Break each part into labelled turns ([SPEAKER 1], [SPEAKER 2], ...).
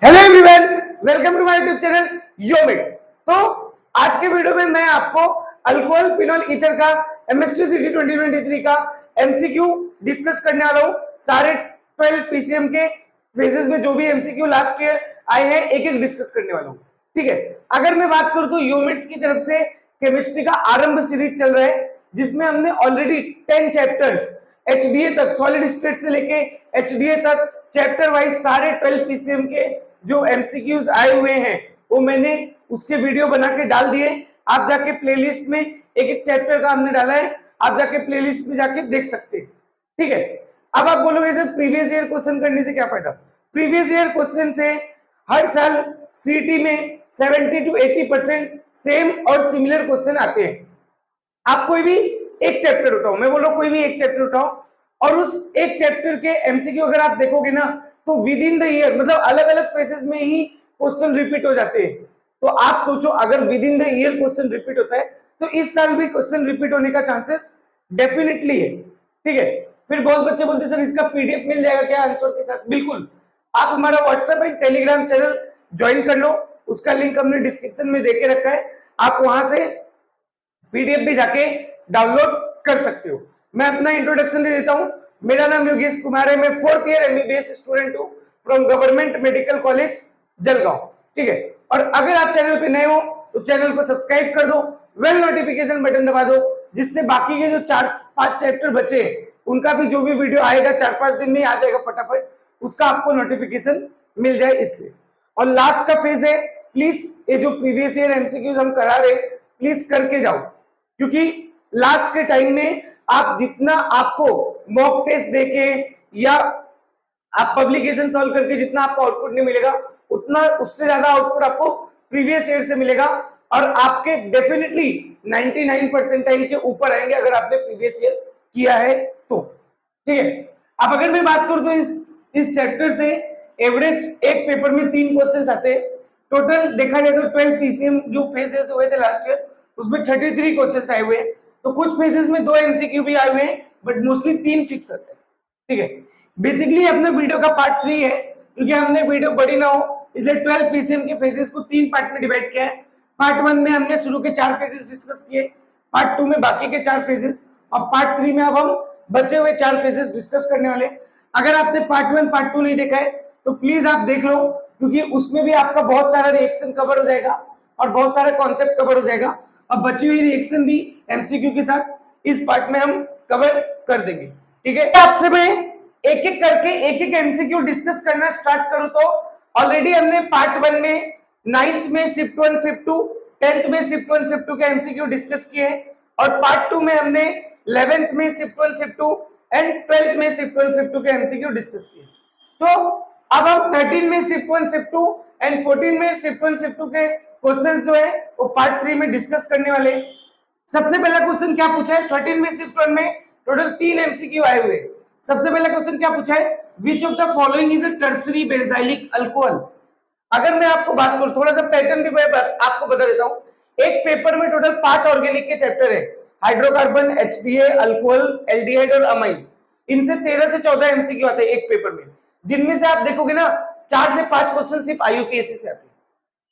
[SPEAKER 1] Hello everyone, welcome to my YouTube channel Yomix. तो आज के वीडियो में मैं आपको अल्कोहल फिनोल ईथर का एमएसटीसीटी 2023 का एमसीक्यू डिस्कस करने वाला हूँ। सारे 12 पीसीएम के फेजेस में जो भी एमसीक्यू लास्ट ईयर आए हैं एक एक डिस्कस करने वाला हूँ। ठीक है, अगर मैं बात करूँ तो योमिक्स की तरफ से केमिस्ट्री का आरंभ सीरीज चल रहा है, जिसमें हमने ऑलरेडी 10 चैप्टर्स एचडीए तक, सॉलिड स्टेट से लेके एचडीए तक चैप्टर वाइज सारे 12 पीसीएम के जो एमसीक्यूज आए हुए हैं वो मैंने उसके वीडियो बना के डाल दिए। आप जाके प्लेलिस्ट में एक एक चैप्टर का हमने डाला है, आप जाके प्लेलिस्ट में जाके देख सकते हैं। ठीक है, अब आप बोलोगे सर प्रीवियस ईयर क्वेश्चन करने से क्या फायदा। प्रीवियस ईयर क्वेश्चन से हर साल सीटी में 70 to 80% सेम और सिमिलर क्वेश्चन आते हैं। आप कोई भी एक चैप्टर उठाओ, मैं बोलो कोई भी एक चैप्टर उठाओ और उस एक चैप्टर के एमसीक्यू अगर आप देखोगे ना तो विद इन द ईयर, मतलब अलग अलग फेजेस में ही क्वेश्चन रिपीट हो जाते हैं। तो आप सोचो अगर with in the year question repeat होता है तो इस साल भी क्वेश्चन रिपीट होने का चांसेस डेफिनेटली है। ठीक है, फिर बहुत बच्चे बोलते सर इसका पीडीएफ मिल जाएगा क्या आंसर के साथ। बिल्कुल, आप हमारा WhatsApp and Telegram channel join कर लो, उसका लिंक हमने डिस्क्रिप्शन में देके रखा है, आप वहां से पीडीएफ भी जाके डाउनलोड कर सकते हो। मैं अपना इंट्रोडक्शन दे देता हूँ। मेरा नाम योगेश कुमार है, मैं 4th ईयर एमबीबीएस स्टूडेंट हूँ from government medical college Jalgaon. ठीक है, और अगर आप चैनल पे नए हो तो चैनल को सब्सक्राइब कर दो, वेल नोटिफिकेशन बटन दबा दो, जिससे बाकी के जो 4-5 चैप्टर बचे उनका भी जो भी वीडियो आएगा 4-5 दिन में ही आ जाएगा फटाफट, उसका आपको नोटिफिकेशन मिल जाए इसलिए। और लास्ट का फेज है, प्लीज ये जो प्रीवियस ईयर एमसीक्यूज हम करा रहे प्लीज करके जाओ, क्योंकि लास्ट के टाइम में आप जितना आपको मॉक टेस्ट देके या आप पब्लिकेशन सॉल्व करके जितना आपको आउटपुट नहीं मिलेगा उतना उससे ज्यादा आउटपुट आपको प्रीवियस ईयर से मिलेगा और आपके डेफिनेटली 99 परसेंटाइल के ऊपर आएंगे अगर आपने प्रीवियस ईयर किया है तो। ठीक है, अब अगर मैं बात करूं तो इस चैप्टर से एवरेज एक पेपर में 3 क्वेश्चन आते हैं। टोटल देखा जाए तो 12 पीसीएम जो फेजेस हुए थे लास्ट ईयर उसमें 33 क्वेश्चन आए हुए हैं। तो कुछ फेजेस में 2 एमसीक्यू भी आए हुए हैं बट मोस्टली 3 फिक्स आते हैं। ठीक है, बेसिकली अपना वीडियो का पार्ट 3 है, क्योंकि हमने वीडियो बड़ी ना हो इसलिए 12 पीसीएम के फेजेस को 3 पार्ट में डिवाइड किया है। पार्ट 1 में हमने शुरू के 4 फेजेस डिस्कस किए, पार्ट 2 में बाकी के 4 फेजेस और पार्ट 3 में अब हम बचे हुए 4 फेजेस डिस्कस करने वाले। अगर आपने पार्ट 1 पार्ट 2 नहीं देखा है तो प्लीज आप देख लो, क्योंकि उसमें भी आपका बहुत सारा रिएक्शन कवर हो जाएगा और बहुत सारा कॉन्सेप्ट कवर हो जाएगा। अब बची हुई रिएक्शन भी एमसीक्यू के साथ इस पार्ट में हम कवर कर देंगे। ठीक है, आपसे मैं एक एक करके एक एक एमसीक्यू डिस्कस करना स्टार्ट करूं तो ऑलरेडी हमने पार्ट 1 में 9th में शिफ्ट 1 शिफ्ट 2, 10th में शिफ्ट 1 शिफ्ट 2 के एमसीक्यू डिस्कस किए और पार्ट 2 में हमने 11th में शिफ्ट 1 शिफ्ट 2 एंड 12th में शिफ्ट 1 शिफ्ट 2 के एमसीक्यू डिस्कस किए। तो अब हम 13 में शिफ्ट 1 शिफ्ट 2 एंड 14 में शिफ्ट 1 शिफ्ट 2 के क्वेश्चंस जो है वो पार्ट 3 में डिस्कस करने वाले। सबसे पहला क्वेश्चन क्या पूछा है, 13 में शिफ्ट 1 में टोटल 3 एमसीक्यू आए हुए। सबसे पहला क्वेश्चन क्या पूछा है, which of the following is a tertiary benzylic alcohol. अगर मैं आपको बात करूं, थोड़ा सा पैटर्न भी मैं आपको बता देता हूं। एक पेपर में टोटल 5 ऑर्गेनिक के चैप्टर है, हाइड्रोकार्बन, एचडीए, अल्कोहल, एल्डिहाइड और अमाइंस। इनसे 13 से 14 एमसीक्यू आते हैं एक पेपर में, जिनमें से आप देखोगे ना 4 से 5 क्वेश्चन सिर्फ आईयूपीएससी से आते हैं,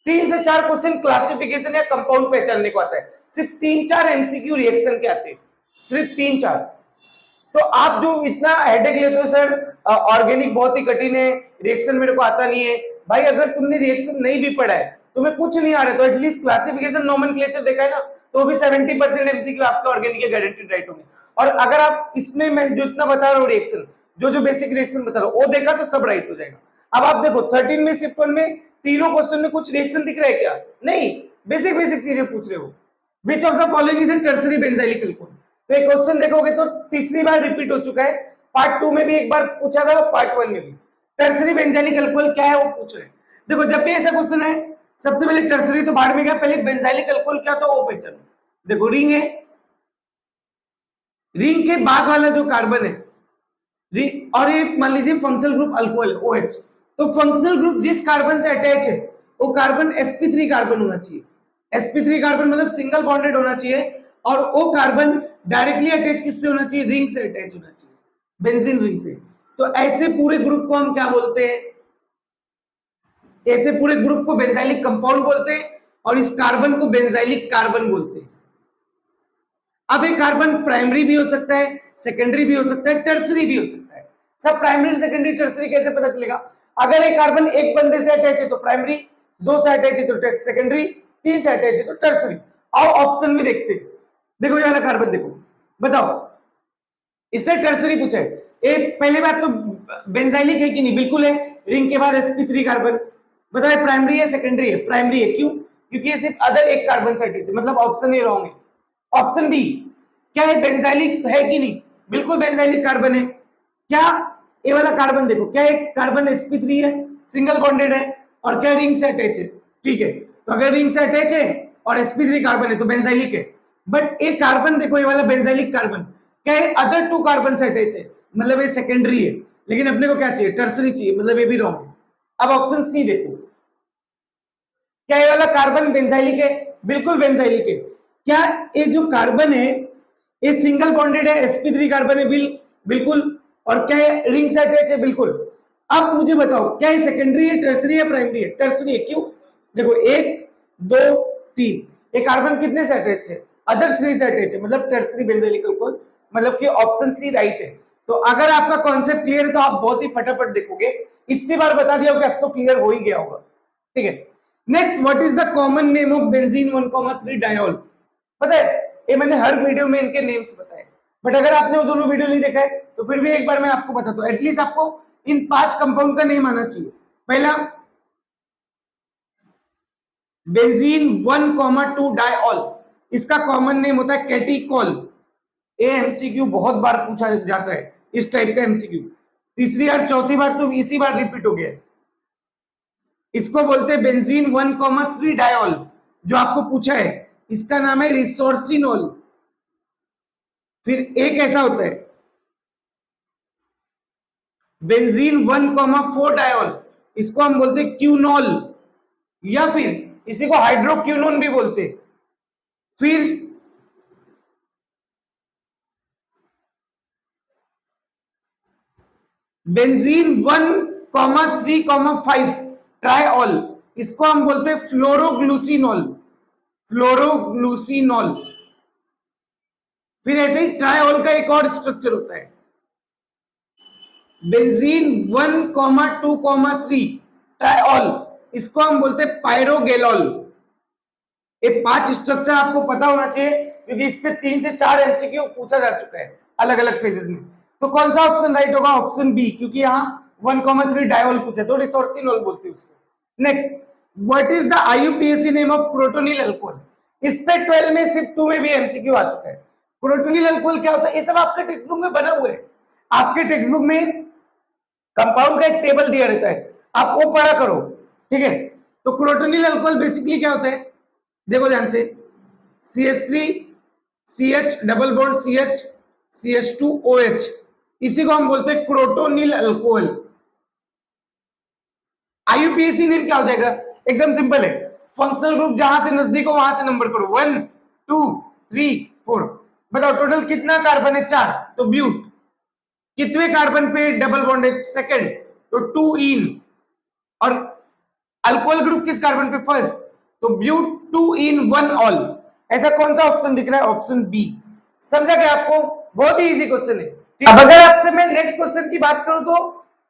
[SPEAKER 1] 3 से 4 क्वेश्चन क्लासिफिकेशन या कंपाउंड पहचानने को आता है, सिर्फ 3-4 एमसीक्यू रिएक्शन के आते हैं, सिर्फ 3-4। तो आप जो इतना हेडेक लेते हो सर ऑर्गेनिक बहुत ही कठिन है, रिएक्शन मेरे को आता नहीं है, भाई अगर तुमने रिएक्शन नहीं भी पढ़ा है, तुम्हें कुछ नहीं आ रहा है, तो एटलीस्ट क्लासिफिकेशन नोमेनक्लेचर देखा है ना, तो भी 70% एमसीक्यू आपके ऑर्गेनिक के गारंटीड राइट होंगे। और अगर आप इसमें मैं जो इतना बता रहा हूँ रिएक्शन, जो बेसिक रिएक्शन बता रहा हूँ वो देखा तो सब राइट हो जाएगा। अब आप देखो 13 में शिफ्ट 1 में तीनों क्वेश्चन में कुछ रिएक्शन दिख रहा है क्या, नहीं, बेसिक चीजें पूछ रहे हो। विच of the following is an tertiary benzylic alcohol. तो एक क्वेश्चन देखोगे तो तीसरी बार रिपीट हो चुका है, पार्ट 2 में भी एक बार पूछा था, पार्ट 1 में भी। टर्सरी बेंजाइलिक अल्कोहल क्या है वो पूछ रहे हैं। देखो जब भी ऐसा क्वेश्चन है सबसे पहले टर्सरी तो बाहर में गया, पहले बेंजाइलिक अल्कोहल क्या तो वो पहचानो। देखो रिंग है, रिंग के बाद वाला जो कार्बन है और ये मान लीजिए फंक्शनल ग्रुप अल्कोहल है OH, तो फंक्शनल ग्रुप जिस कार्बन से अटैच है वो कार्बन sp3 कार्बन होना चाहिए। sp3 कार्बन मतलब सिंगल बॉन्डेड होना चाहिए और वो कार्बन डायरेक्टली अटैच किससे होना चाहिए, रिंग से अटैच होना चाहिए, बेंजीन रिंग से। तो ऐसे पूरे ग्रुप को हम क्या बोलते हैं, ऐसे पूरे ग्रुप को बेंजाइलिक कंपाउंड बोलते हैं और इस कार्बन को बेंजाइलिक कार्बन बोलते हैं। अब एक कार्बन प्राइमरी भी हो सकता है, सेकेंडरी भी हो सकता है, टर्सरी भी हो सकता है। सब प्राइमरी, सेकेंडरी, टर्सरी कैसे पता चलेगा? अगर एक कार्बन एक बंदे से अटैच है तो प्राइमरी, दो से अटैच है तो सेकेंडरी, तीन से अटैच है तो टर्सरी। आओ ऑप्शन में देखते हैं। देखो ये वाला कार्बन देखो, बताओ इसने टर्सरी पूछा है। ए पहली बात तो बेंजाइलिक है कि नहीं? बिल्कुल है। रिंग के बाद sp3 कार्बन। बताओ प्राइमरी है सेकेंडरी है? प्राइमरी है। क्यों? क्योंकि ये सिर्फ अदर एक कार्बन से अटैच है, मतलब ऑप्शन ए रॉन्ग है। ऑप्शन बी क्या है? बेंजाइलिक है कि नहीं? बिल्कुल बेंजाइलिक कार्बन है। क्या ये वाला कार्बन देखो, क्या एक कार्बन sp3 है, सिंगल बॉन्डेड है, और क्या रिंग से अटैच है? ठीक है, तो अगर रिंग से अटैच है और sp3 कार्बन है तो बेंजाइलिक है। बट एक कार्बन देखो, ये वाला बेंजाइलिक कार्बन, क्या है? अदर टू कार्बन से अटैच है, मतलब ये सेकेंडरी है। लेकिन अपने को क्या चाहिए? टर्सरी चाहिए, मतलब ये भी रॉन्ग है। अब ऑप्शन सी देखो, क्या ये वाला कार्बन बेंजाइलिक है? बिल्कुल बेंजाइलिक है। क्या ये जो कार्बन है ये सिंगल बॉन्डेड है? sp3 कार्बन है बिल्कुल। और क्या है? रिंग से अटैच है? बिल्कुल। अब मुझे बताओ क्या ये सेकेंडरी है, टर्सरी है, प्राइमरी है? टर्सरी है। क्यों? देखो 1 2 3, ये कार्बन कितने से अटैच है? अदर 3 से अटैच है, मतलब टर्सरी बेंजाइलिक अल्कोहल, मतलब कि ऑप्शन सी राइट है। तो अगर आपका कॉन्सेप्ट क्लियर है तो आप बहुत ही फटाफट देखोगे। इतनी बार बता दिया कि अब तो क्लियर हो ही गया होगा। ठीक है, next, what is the common name of benzene 1,3 diol? पता है, ये मैंने हर वीडियो में इनके नेम्स बताए, बट अगर आपने वो दोनों वीडियो नहीं देखा है तो फिर भी एक बार मैं आपको बताता हूँ। एटलीस्ट आपको इन 5 कंपाउंड का नेम आना चाहिए। पहला बेंजीन 1,2 डायोल, इसका कॉमन नेम होता है कैटिकॉल। ये एमसीक्यू बहुत बार पूछा जाता है, इस टाइप का एमसीक्यू। तीसरी और चौथी बार तो इसी बार रिपीट हो गया। इसको बोलते हैं बेंजीन 1,3 डायोल। जो आपको पूछा है इसका नाम है रिसोर्सिनोल। फिर एक ऐसा होता है बेंजीन 1,4 डायोल, इसको हम बोलते हैं क्यूनोल, या फिर इसी को हाइड्रोक्यूनोन भी बोलते हैं। फिर बेंजीन 1,3,5 ट्राइऑल, इसको हम बोलते हैं फ्लोरोग्लूसिनोल। फ्लोरोग्लूसिनोल। फिर ऐसे ही ट्राइऑल का एक और स्ट्रक्चर होता है बेंजीन 1,2,3 ट्राइऑल, इसको हम बोलते हैं पायरोगेलॉल। ये 5 स्ट्रक्चर आपको पता होना चाहिए क्योंकि इस पे 3 से 4 एमसीक्यू पूछा जा चुका है अलग अलग फेजेस में। तो कौन सा ऑप्शन राइट होगा? ऑप्शन बी, क्योंकि यहाँ 1,3 डायोल पूछा तो रिसोर्सिनोल बोलते हैं उसको। Next, what is the IUPAC name of protonyl alcohol? इस पे 12 में सिर्फ 2 में भी एमसीक्यू आ चुका है। प्रोटोनिल अल्कोहल क्या होता है? ये सब आपके टेक्स्ट बुक में बना हुआ है। आपके टेक्स्ट बुक में कंपाउंड का एक टेबल दिया रहता है, आप वो पढ़ा करो। ठीक है, तो प्रोटोनिल अल्कोहल बेसिकली क्या होता है? देखो ध्यान से, CH3 CH double bond CH CH2OH, इसी को हम बोलते हैं क्रोटोनिल अल्कोहल। आईयूपीएसी नेम क्या हो जाएगा? एकदम सिंपल है, फंक्शनल ग्रुप जहां से नजदीक हो वहां से नंबर करो, 1 2 3 4। बताओ टोटल कितना कार्बन है? 4, तो ब्यूट। कितने कार्बन पे डबल बॉन्ड है? सेकंड, तो 2 इन। और अल्कोहल ग्रुप किस कार्बन पे? फर्स्ट, तो ब्यूट 2 इन 1 ऑल। ऐसा कौन सा ऑप्शन दिख रहा है? Option B. समझा क्या आपको? बहुत ही इजी क्वेश्चन है। अब अगर आपसे मैं नेक्स्ट क्वेश्चन की बात करूं तो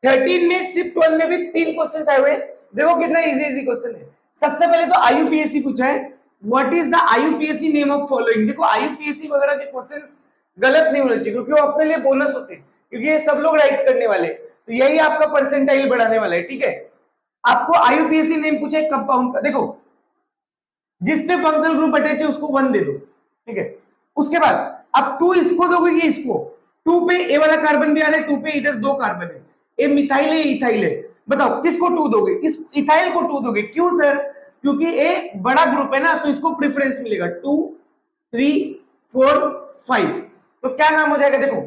[SPEAKER 1] 13 में सिर्फ 12 में भी 3 क्वेश्चन आए हुए हैं। देखो कितना इजी इजी क्वेश्चन है। सबसे पहले तो आईयूपीएसी पूछा है, what is the IUPAC name of following. देखो आईयूपीएसी वगैरह के क्वेश्चंस गलत नहीं होने चाहिए क्योंकि वो अपने लिए बोनस होते हैं, क्योंकि ये सब लोग राइट करने वाले, तो यही आपका परसेंटाइल बढ़ाने वाला है। ठीक है, आपको आईयूपीएसी नेम पूछे कंपाउंड का, देखो जिसपे फंक्शनल ग्रुप अटैच है उसको 1 दे दो। ठीक है, उसके बाद अब 2 इसको दोगे कि इसको? 2 पे ए वाला कार्बन भी आ रहा है, 2 पे इधर 2 कार्बन है, ए मिथाइल है इथाइल है। बताओ किसको 2 दोगे? इस इथाइल को 2 दोगे। क्यों सर? क्योंकि ए बड़ा ग्रुप है ना, तो इसको प्रेफरेंस मिलेगा। 2 3 4 5, तो क्या नाम हो जाएगा? देखो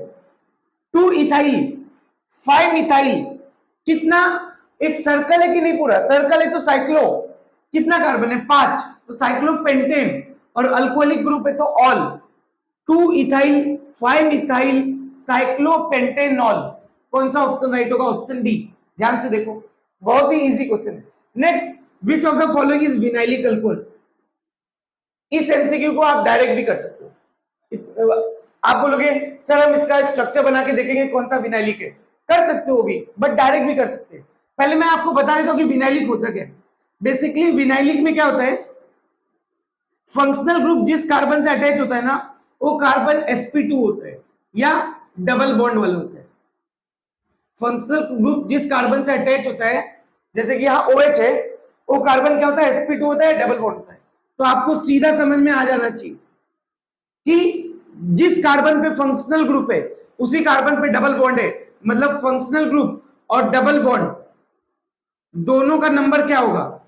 [SPEAKER 1] 2 इथाइल 5 मिथाइल। कितना? एक सर्कल है कि नहीं? पूरा सर्कल है तो साइक्लो, कितना कार्बन है? 5, तो साइक्लोपेंटेन। और अल्कोहलिक ग्रुप है तो ऑल, 2 इथाइल 5 इथाइल साइक्लोपेंटेनॉल। कौन सा ऑप्शन राइट होगा? Option D. ध्यान से देखो, बहुत ही इजी क्वेश्चन है। Next, which of the following is vinylic alcohol. इस एमसीक्यू को आप डायरेक्ट भी कर सकते हो। आप बोलोगे सर हम इसका स्ट्रक्चर बना के देखेंगे कौन सा विनाइलिक है, कर सकते हो भी, बट डायरेक्ट भी कर सकते हैं। पहले मैं आपको बता देता हूं कि विनाइलिक होता क्या है। बेसिकली विनाइलिक में क्या होता है, फंक्शनल ग्रुप जिस कार्बन से अटैच होता है ना, वो कार्बन sp2 होता है या डबल बॉन्ड वाला होता है। फंक्शनल ग्रुप जिस कार्बन से अटैच होता है, जैसे कि यहाँ OH है, वो कार्बन क्या होता है, sp2 होता है, डबल बॉन्ड होता है। तो आपको सीधा समझ में आ जाना चाहिए कि जिस कार्बन पे फंक्शनल ग्रुप है उसी कार्बन पे डबल बॉन्ड है, मतलब फंक्शनल ग्रुप और डबल बॉन्ड दोनों का नंबर क्या होगा,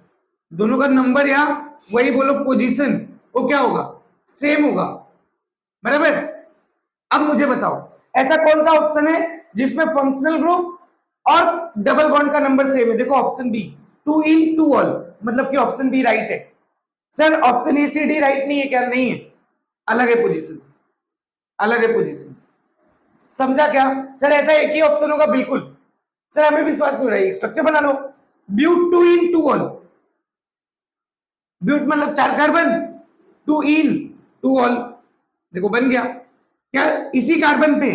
[SPEAKER 1] दोनों का नंबर या वही बोलो पोजीशन, वो क्या होगा, सेम होगा, बराबर। अब मुझे बताओ ऐसा कौन सा ऑप्शन है जिसमें फंक्शनल ग्रुप और डबल बॉन्ड का नंबर सेम है। देखो ऑप्शन बी, 2 इन 2 ऑल, मतलब कि ऑप्शन बी राइट है। Sir option A C D right नहीं है क्या, नहीं है, अलग है पोजीशन, अलग है पोजीशन, समझा क्या। सर ऐसा एक ही ऑप्शन होगा, बिल्कुल सर हमें विश्वास नहीं हो रहा है, स्ट्रक्चर बना लो, ब्यूट 2 इन 2 ऑल, ब्यूट मतलब 4 कार्बन, 2 इन 2 ऑल, देखो बन गया। क्या इसी कार्बन पे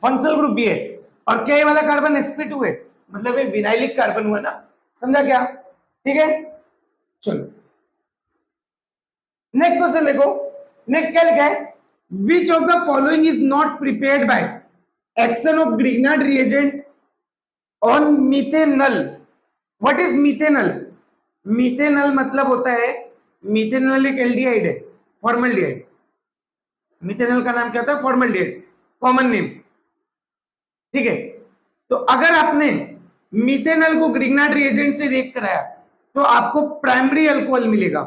[SPEAKER 1] फंक्शनल ग्रुप भी है और क्या वाला कार्बन sp2 है, मतलब ये विनाइलिक कार्बन हुआ ना, समझा क्या, ठीक है। चलो नेक्स्ट क्वेश्चन देखो, नेक्स्ट क्या लिखा है, which of the following is not prepared by action of Grignard reagent on methanal. What is methanal, methanal मतलब होता है, मीथेनल एक एल्डिहाइड है, फॉर्मल्डिहाइड, मीथेनल का नाम क्या होता है, फॉर्मल्डिहाइड, कॉमन नेम, ठीक है। तो अगर आपने मीथेनल को ग्रिग्नार्ड रिएजेंट से रिएक्ट कराया तो आपको प्राइमरी अल्कोहल मिलेगा,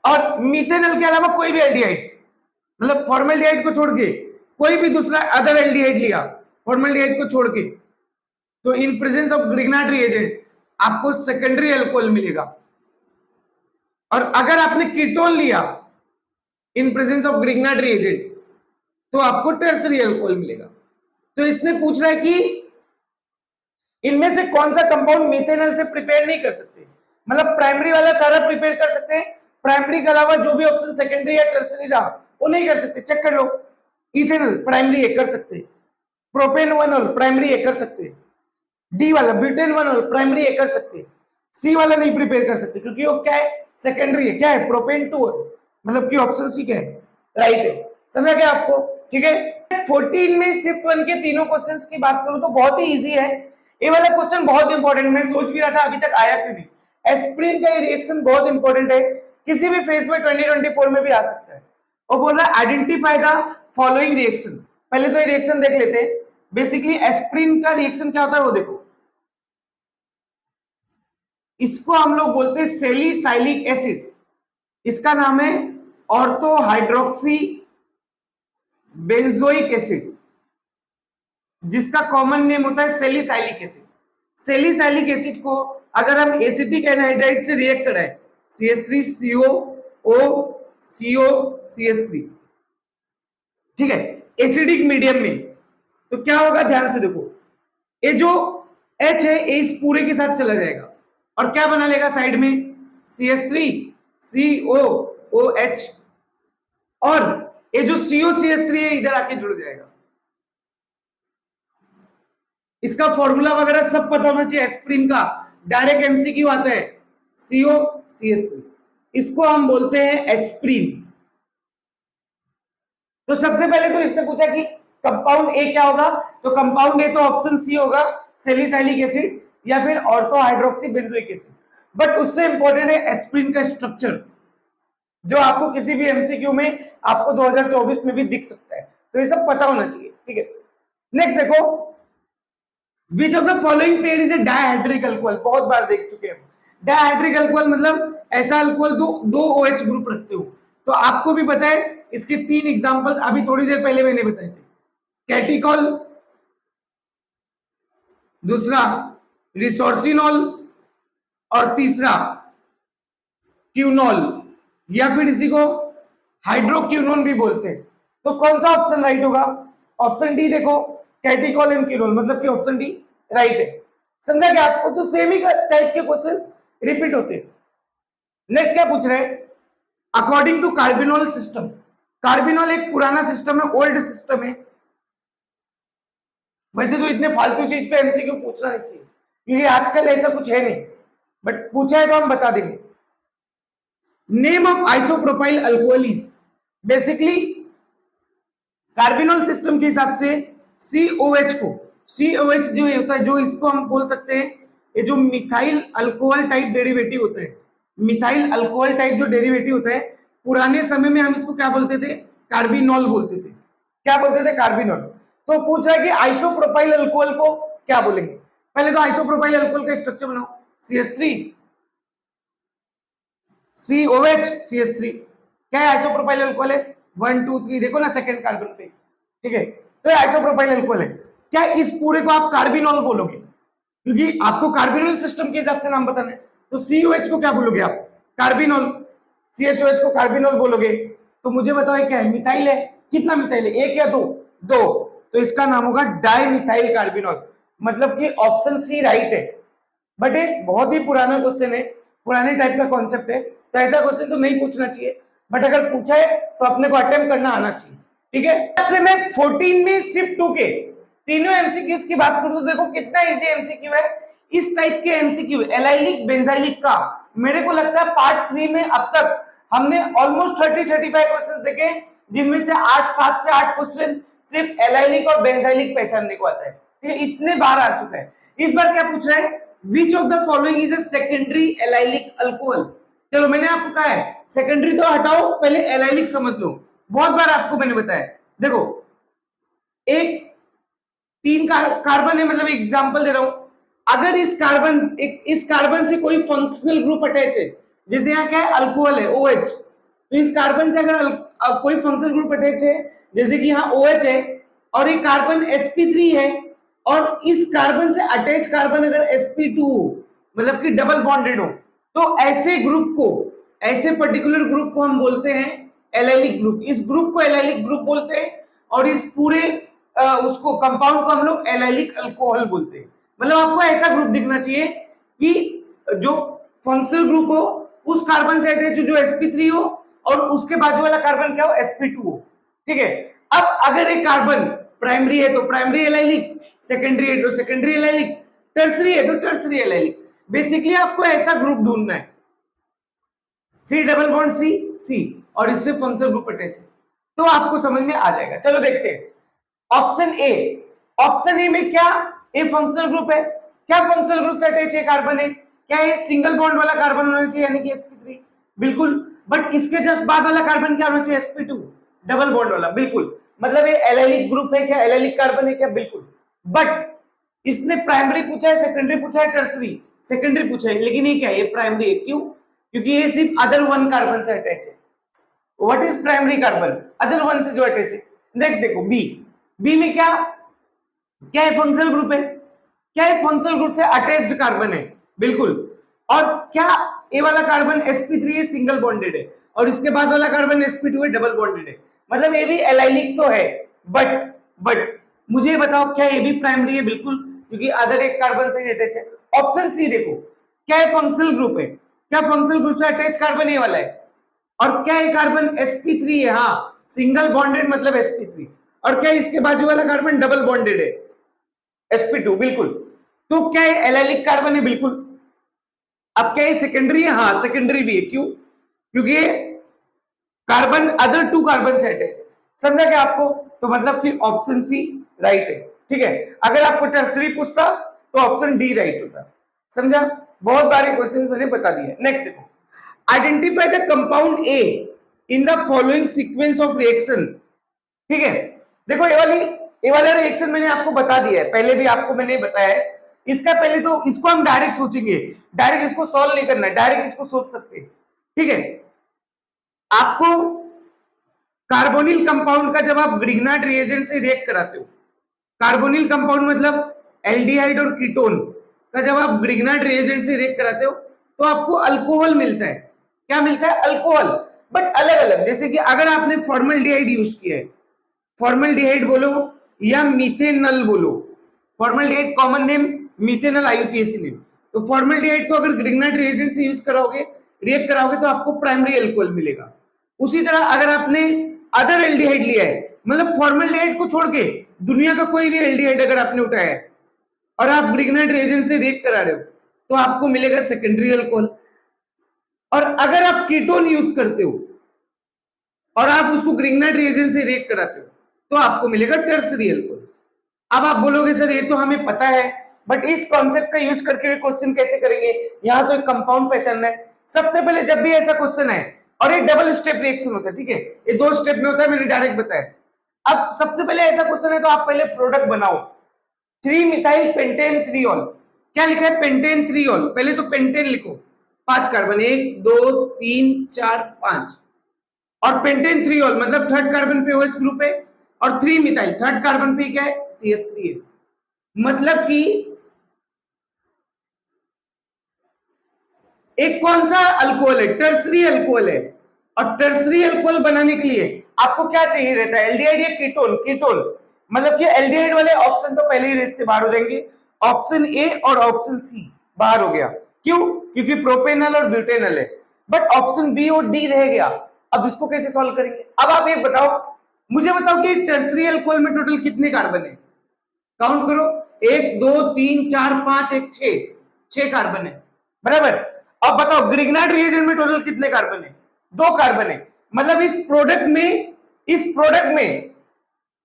[SPEAKER 1] और मीथेनल के अलावा कोई भी एल्डिहाइड, मतलब फॉर्मल्डिहाइड को छोड़ के कोई भी दूसरा अदर एल्डिहाइड लिया फॉर्मल्डिहाइड को छोड़ के, तो in presence of Grignard reagent आपको सेकेंडरी अल्कोहल मिलेगा। और अगर आपने कीटोन लिया in presence of Grignard reagent तो आपको टर्सरी अल्कोहल मिलेगा। तो इसने पूछ रहा है कि इनमें से कौन सा कंपाउंड मीथेनल से प्रिपेयर नहीं कर सकते, मतलब प्राइमरी वाला सारा प्रिपेयर कर सकते हैं, प्राइमरी के अलावा जो भी ऑप्शन सेकेंडरी या टर्सरी रहा वो नहीं कर सकते। चेक कर लो, इथेनॉल प्राइमरी है कर सकते, प्रोपेन 1 प्राइमरी है कर सकते, डी वाला ब्यूटेन 1 प्राइमरी है कर सकते, सी वाला नहीं प्रिपेयर कर सकते क्योंकि वो क्या है, सेकेंडरी है, क्या है, प्रोपेन 2, मतलब कि ऑप्शन सी क्या है, राइट है, समझा क्या आपको, ठीक है। 14 में शिफ्ट 1 के तीनों क्वेश्चंस की बात करूं तो बहुत ही इजी है, ये वाला क्वेश्चन बहुत इंपॉर्टेंट, मैं सोच भी रहा था अभी तक आया क्यों नहीं। एस्प्रिन का ये रिएक्शन बहुत इंपॉर्टेंट है, किसी भी फेज में 2024 में भी आ सकता है। और बोल रहा है आइडेंटिफाई द फॉलोइंग रिएक्शन, पहले तो ये रिएक्शन देख लेते हैं। बेसिकली एस्प्रिन का रिएक्शन क्या होता है वो देखो, इसको हम लोग बोलते हैं सैलिसाइलिक एसिड, इसका नाम है ऑर्थो हाइड्रोक्सी बेंजोइक एसिड, जिसका कॉमन नेम होता है सैलिसाइलिक एसिड। सैलिसाइलिक एसिड को अगर हम एसिटिक एनहाइड्राइड से रिएक्ट कराएं, CH3CO COCH3, ठीक है, एसिडिक मीडियम में, तो क्या होगा ध्यान से देखो, ये जो H है ये इस पूरे के साथ चला जाएगा और क्या बना लेगा साइड में, CH3COOH, और ये जो COCH3 है इधर आके जुड़ जाएगा। इसका फॉर्मूला वगैरह सब पता होना चाहिए, एस्प्रिन का डायरेक्ट एमसीक्यू आता है, COCH3, इसको हम बोलते हैं एस्प्रिन। तो सबसे पहले तो इसने पूछा कि कंपाउंड ए क्या होगा, तो कंपाउंड ए तो ऑप्शन सी होगा, सैलिसाइलिक एसिड या फिर ortho hydroxy benzoic acid. But उससे इंपॉर्टेंट है एस्प्रिन का स्ट्रक्चर, जो आपको किसी भी एमसीक्यू में आपको 2024 में भी दिख सकता है, तो ये सब पता होना चाहिए, ठीक है। नेक्स्ट देखो, which of the following pair is a dihydric alcohol, बहुत बार देख चुके हैं। डायहाइड्रिक अल्कोहल मतलब ऐसा अल्कोहल दो OH ग्रुप रखते हो, तो आपको भी पता है इसके 3 एग्जांपल्स अभी थोड़ी देर पहले मैंने बताए थे, कैटिकॉल, दूसरा रिसोर्सिनॉल और तीसरा क्यूनॉल, या फिर इसी को हाइड्रोक्यूनोन भी बोलते हैं। तो कौन सा ऑप्शन राइट होगा, ऑप्शन डी देखो, कैटिकॉल एंड क्यूनॉल, मतलब कि ऑप्शन डी राइट है। समझा क्या आपको? तो सेम ही टाइप के क्वेश्चंस रिपीट होते हैं। नेक्स्ट क्या पूछ रहे हैं, according to carbinol system. Carbinol एक पुराना सिस्टम है, ओल्ड सिस्टम है। वैसे तो इतने फालतू चीज पे एमसीक्यू पूछना नहीं चाहिए क्योंकि आजकल ऐसा कुछ है नहीं, बट पूछा है तो हम बता देंगे। Name of isopropyl alcohol is, basically carbinol system के हिसाब से COH को, COH जो होता है, जो इसको हम बोल सकते हैं, ये जो मिथाइल अल्कोहल टाइप डेरिवेटिव होता है, मिथाइल अल्कोहल टाइप जो डेरिवेटिव होता है, पुराने समय में हम इसको क्या बोलते थे, कार्बिनोल बोलते थे। क्या बोलते थे? कार्बिनोल। तो पूछ रहा है कि आइसोप्रोपाइल अल्कोहल को क्या बोलेंगे। पहले तो आइसोप्रोपाइल अल्कोहल का स्ट्रक्चर बनाओ, CH3 COH CH3। क्या है आइसोप्रोपाइल अल्कोहल है? 1 2 3 देखो ना सेकंड कार्बन पे, ठीक है, तो आइसोप्रोपाइल अल्कोहल है। क्या इस पूरे को आप कार्बिनोल बोलोगे? क्योंकि आपको कार्बिनोल सिस्टम के हिसाब से नाम बताना है, तो COH को क्या बोलोगे आप? कार्बिनोल। CHOH को कार्बिनोल बोलोगे। तो मुझे बताओ ये क्या है? मिथाइल है। कितना मिथाइल है? एक या दो? दो। तो इसका नाम होगा डाइमिथाइल कार्बिनोल। मतलब कि ऑप्शन सी राइट है। बट एक बहुत ही पुराना क्वेश्चन है, पुराने टाइप का कॉन्सेप्ट है, तो ऐसा क्वेश्चन तो नहीं पूछना चाहिए, बट अगर पूछा है तो अपने को अटेम्प्ट करना आना चाहिए। ठीक है, सबसे मैं 14 में सिर्फ 2 के तीनों एमसीक्यूज की बात करूं तो देखो कितना इजी एमसीक्यू है। इस टाइप के एमसीक्यू एलाइलिक बेंजाइलिक का मेरे को लगता है पार्ट 3 में अब तक हमने ऑलमोस्ट 30-35 क्वेश्चन देखे, जिनमें से 7 से 8 क्वेश्चन सिर्फ एलाइलिक और बेंजाइलिक पहचानने को आता है। ये इतने बार आ चुका है। इस बार क्या पूछ रहा है? Which of the following is a secondary allylic alcohol. चलो मैंने आपको कहा है सेकेंडरी तो हटाओ, पहले एलाइलिक समझ लो। बहुत बार आपको मैंने बताया, देखो एक 3 कार्बन है, मतलब एग्जांपल दे रहा हूं, अगर इस कार्बन से कोई फंक्शनल ग्रुप अटैच है, जैसे यहाँ क्या है अल्कोहल है OH, तो इस कार्बन से अगर कोई फंक्शनल ग्रुप अटैच है, जैसे कि यहाँ OH है और एक कार्बन sp3 है, और इस कार्बन से अटैच कार्बन अगर sp2 हो, मतलब कि डबल बॉन्डेड हो, तो ऐसे ग्रुप को, ऐसे पर्टिकुलर ग्रुप को हम बोलते हैं एलाइलिक ग्रुप। इस ग्रुप को एलाइलिक ग्रुप बोलते हैं और इस पूरे उसको कंपाउंड को हम लोग एलाइलिक अल्कोहल बोलते हैं। मतलब आपको ऐसा ग्रुप दिखना चाहिए कि जो फंक्शनल ग्रुप हो उस कार्बन से अटैच जो sp3 हो और उसके बाजू वाला कार्बन क्या हो, sp2 हो। ठीक है, अब अगर एक कार्बन प्राइमरी है तो प्राइमरी एलाइलिक, सेकेंडरी है तो सेकेंडरी एलाइलिक, टर्सरी है तो टर्सरी एलाइलिक। बेसिकली आपको ऐसा ग्रुप ढूंढना है, C डबल बॉन्ड C और इससे फंक्शनल ग्रुप अटैच है, तो आपको समझ में आ जाएगा। चलो देखते हैं ऑप्शन ए। ऑप्शन ए में क्या ए फंक्शनल ग्रुप है? क्या फंक्शनल ग्रुप से अटैच है कार्बन है? क्या है सिंगल बॉन्ड वाला कार्बन होना चाहिए, यानी कि sp3, बिल्कुल। बट इसके जस्ट बाद वाला कार्बन क्या होना चाहिए? sp2, डबल बॉन्ड वाला, बिल्कुल। मतलब ये एलाइलिक ग्रुप है क्या? एलाइलिक कार्बन है क्या? बिल्कुल। बट इसने प्राइमरी पूछा है, सेकेंडरी पूछा है, टर्सरी, सेकेंडरी पूछा है, लेकिन ये क्या है? ये प्राइमरी है। क्यों? क्योंकि ये सिर्फ अदर वन कार्बन से अटैच है। What is primary carbon? Other one से जो अटैच है। नेक्स्ट देखो बी में क्या क्या है? फंक्शनल ग्रुप है। क्या है? फंक्शनल ग्रुप से अटैच्ड कार्बन है, बिल्कुल। और क्या ए वाला कार्बन sp3 है, सिंगल बॉन्डेड है, और इसके बाद वाला कार्बन sp2 है, डबल बॉन्डेड है। मतलब ये भी एलाइलिक तो है, बट मुझे बताओ क्या ये भी प्राइमरी है? बिल्कुल, क्योंकि अदर एक कार्बन से अटैच है। ऑप्शन सी देखो, क्या है? फंक्शनल ग्रुप है। क्या फंक्शनल ग्रुप से अटैच कार्बन ये वाला है? और क्या है? कार्बन sp3 है, हाँ, सिंगल बॉन्डेड मतलब sp3। और क्या इसके बाजू वाला कार्बन डबल बॉन्डेड है, sp2, बिल्कुल। तो क्या है? एलाइलिक कार्बन है, बिल्कुल। अब क्या है? सेकेंडरी है, हाँ, सेकेंडरी भी है। क्यों? क्योंकि ये कार्बन अदर 2 कार्बन से अटैच है। समझा क्या आपको? तो मतलब कि ऑप्शन सी राइट है। ठीक है, अगर आपको टर्सरी पूछता तो ऑप्शन डी राइट होता। समझा? बहुत बारे क्वेश्चंस मैंने बता दिए। नेक्स्ट देखो, identify the compound A in the following sequence of reaction. ठीक है, देखो ये वाला रिएक्शन मैंने आपको बता दिया है, पहले भी आपको मैंने बताया है। इसका पहले तो इसको हम डायरेक्ट सोचेंगे, डायरेक्ट इसको सॉल्व नहीं करना है, डायरेक्ट इसको सोच सकते हैं। ठीक है, आपको कार्बोनिल कंपाउंड का जब आप ग्रिग्नार्ड रिएजेंट से रिएक्ट कराते हो, कार्बोनिल कंपाउंड मतलब एल्डिहाइड और कीटोन का जब आप ग्रिग्नार्ड रिएजेंट से रिएक्ट कराते हो तो आपको अल्कोहल मिलता है। क्या मिलता है? अल्कोहल, बट अलग अलग। जैसे कि अगर आपने फॉर्मल्डिहाइड यूज किया है, फॉर्मल्डिहाइड बोलो या मीथेनल बोलो, formaldehyde common name, methanal IUPAC तो फॉर्मल्डिहाइड को अगर ग्रिग्नाइट रिएजेंट से यूज कराओगे, रिएक्ट कराओगे तो आपको प्राइमरी अल्कोहल मिलेगा। उसी तरह अगर आपने अदर एल्डिहाइड लिया है, मतलब फॉर्मल्डिहाइड को छोड़ के दुनिया का कोई भी एल्डिहाइड अगर आपने उठाया है और आप ग्रिग्नाइट रिएजेंट से रिएक्ट करा रहे हो तो आपको मिलेगा सेकेंडरी अल्कोहल। और अगर आप कीटोन यूज करते हो और आप उसको ग्रिग्नाइट रिएजेंट से रिएक्ट कराते हो तो आपको मिलेगा टर्सरी अल्कोहल। अब आप बोलोगे सर ये तो हमें पता है, बट इस कॉन्सेप्ट का यूज करके क्वेश्चन कैसे करेंगे? यहाँ तो एक कंपाउंड पहचानना है। सबसे पहले जब भी ऐसा क्वेश्चन है, और एक डबल स्टेप रिएक्शन होता है, ठीक है, ये 2 स्टेप में होता है, मैंने डायरेक्ट बताया। अब सबसे पहले ऐसा क्वेश्चन है तो आप पहले प्रोडक्ट बनाओ, 3 मिथाइल पेंटेन 3 क्या लिखा है? पेंटेन 3 पहले तो पेंटेन लिखो, 5 कार्बन, 1 2 3 4 5, और पेंटेन 3 मतलब थर्ड कार्बन पे OH ग्रुप है, और 3 मिथाइल थर्ड कार्बन पे क्या है? CH3 है। मतलब कि एक कौन सा अल्कोहल है? टर्सरी अल्कोहल है। और टर्सरी अल्कोहल बनाने के लिए आपको क्या चाहिए रहता है? एल्डिहाइड या कीटोन? कीटोन मतलब कि एल्डिहाइड वाले ऑप्शन तो पहले ही लिस्ट से बाहर हो जाएंगे, ऑप्शन ए और ऑप्शन सी बाहर हो गया। क्यों? क्योंकि प्रोपेनल और ब्यूटेनल है, बट ऑप्शन बी और डी रह गया। अब इसको कैसे सॉल्व करेंगे? अब आप एक बताओ, मुझे बताओ कि टर्सरी अल्कोहल में टोटल कितने कार्बन है? काउंट करो, 1 2 3 4 5 1 6 कार्बन है, बराबर। अब बताओ ग्रिग्नाइट रिएजेंट में टोटल कितने कार्बन है? 2 कार्बन है। मतलब इस प्रोडक्ट में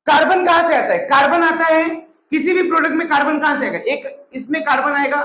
[SPEAKER 1] कार्बन कहां से आता है? कार्बन आता है किसी भी प्रोडक्ट में, कार्बन कहां से आएगा? एक इसमें कार्बन आएगा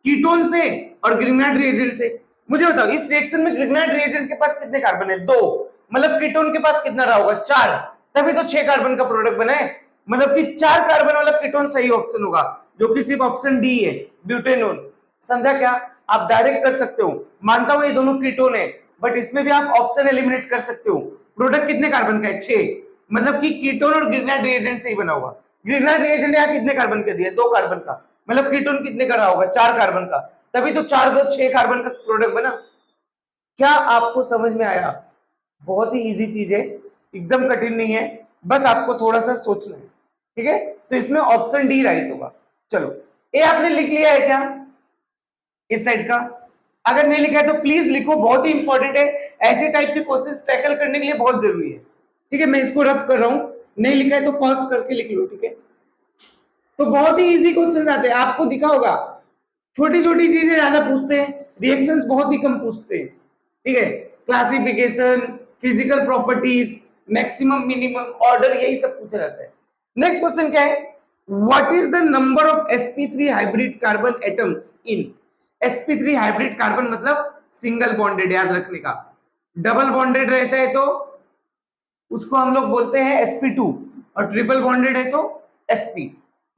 [SPEAKER 1] कीटोन से और ग्रिग्नाइट रिएजेंट से। मुझे बताओ इस रिएक्शन में ग्रिग्नाइट रिएजेंट के पास कितने कार्बन है? 2। मतलब कीटोन के पास कितना रहा होगा? 4। तभी तो 6 कार्बन का प्रोडक्ट बना है। मतलब कि 4 कार्बन वाला कीटोन सही ऑप्शन होगा, जो कि सिर्फ ऑप्शन डी है, ब्यूटेनोन। समझा क्या? आप डायरेक्ट कर सकते हो, मानता हूं ये दोनों कीटोन है, बट इसमें भी आप ऑप्शन एलिमिनेट कर सकते हो। प्रोडक्ट कितने कार्बन का है? 6। मतलब कि कीटोन और ग्रिग्नाइट रिएजेंट से ही बना होगा। ग्रिग्नाइट रिएजेंट यहाँ कितने कार्बन का दिया? 2 कार्बन का। मतलब कीटोन कितने का रहा होगा? 4 कार्बन का। तभी तो 4 2 6 कार्बन का प्रोडक्ट बना। क्या आपको समझ में आया? बहुत ही इजी चीज है, एकदम कठिन नहीं है, बस आपको थोड़ा सा सोचना है, ठीक है। तो इसमें ऑप्शन डी राइट होगा। चलो, ए आपने लिख लिया है क्या इस साइड का? अगर नहीं लिखा है तो प्लीज लिखो, बहुत ही इंपॉर्टेंट है, ऐसे टाइप के क्वेश्चंस टैकल करने के लिए बहुत जरूरी है, ठीक है। मैं इसको रब कर रहा हूं, नहीं लिखा है तो पॉज करके लिख लो, ठीक है। तो बहुत ही इजी क्वेश्चंस आते हैं, आपको दिखा होगा, छोटी छोटी चीजें ज्यादा पूछते हैं, रिएक्शंस बहुत ही कम पूछते हैं, ठीक है। Classification, physical properties, maximum minimum order, यही सब पूछा जाता है। नेक्स्ट क्वेश्चन क्या है? What is the number of sp3 hybrid carbon atoms in? sp3 hybrid carbon मतलब सिंगल बॉन्डेड, याद रखने का। डबल बॉन्डेड रहता है तो उसको हम लोग बोलते हैं sp2, और ट्रिपल बॉन्डेड है तो sp।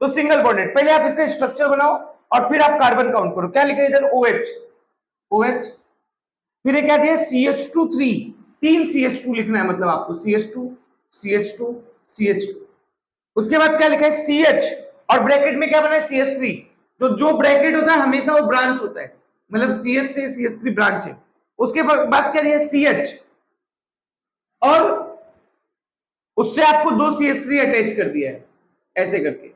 [SPEAKER 1] तो सिंगल बॉन्डेड, पहले आप इसका स्ट्रक्चर बनाओ और फिर आप कार्बन काउंट करो। क्या लिखा है इधर? OH, फिर ये क्या दिया? CH2 3 CH2 लिखना है, मतलब आपको CH2 CH2 CH2। उसके बाद क्या लिखा है? CH, और ब्रैकेट में क्या बना है? CH3। तो जो ब्रैकेट होता है हमेशा वो ब्रांच होता है, मतलब CH से CH3 ब्रांच है। उसके बाद क्या दिया? CH, और उससे आपको 2 CH3 अटैच कर दिया है, ऐसे करके,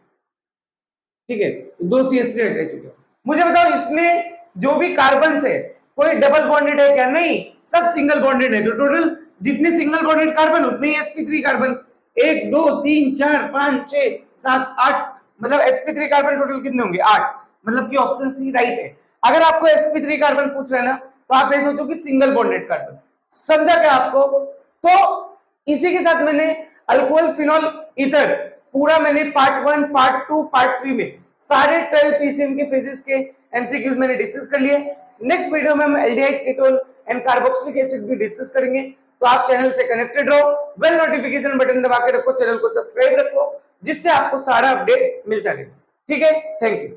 [SPEAKER 1] ठीक है। 2 CH3 अटैच हो गया। मुझे बताओ इसमें जो भी कार्बन है कोई डबल बॉन्डेड है क्या? नहीं, सब सिंगल बॉन्डेड है। तो टोटल जितने सिंगल बॉन्डेड कार्बन उतने ही sp3 कार्बन, 1 2 3 4 5 6 7 8, मतलब sp3 कार्बन टोटल कितने होंगे? 8। मतलब कि ऑप्शन सी राइट है। अगर आपको sp3 कार्बन पूछ रहा है ना, तो आप ऐसे सोचो कि सिंगल बॉन्डेड कार्बन। समझा क्या आपको? तो इसी के साथ मैंने अल्कोहल फिनॉल ईथर पूरा मैंने पार्ट 1 पार्ट 2 पार्ट 3 में सारे 12 पीसीएम के फेजेस के एमसीक्यूज मैंने डिस्कस कर लिए। नेक्स्ट वीडियो में हम aldehyde, ketone and carboxylic acid भी डिस्कस करेंगे। तो आप चैनल से कनेक्टेड रहो, बेल नोटिफिकेशन बटन दबा के रखो, चैनल को सब्सक्राइब रखो, जिससे आपको सारा अपडेट मिलता रहे, ठीक है। Thank you.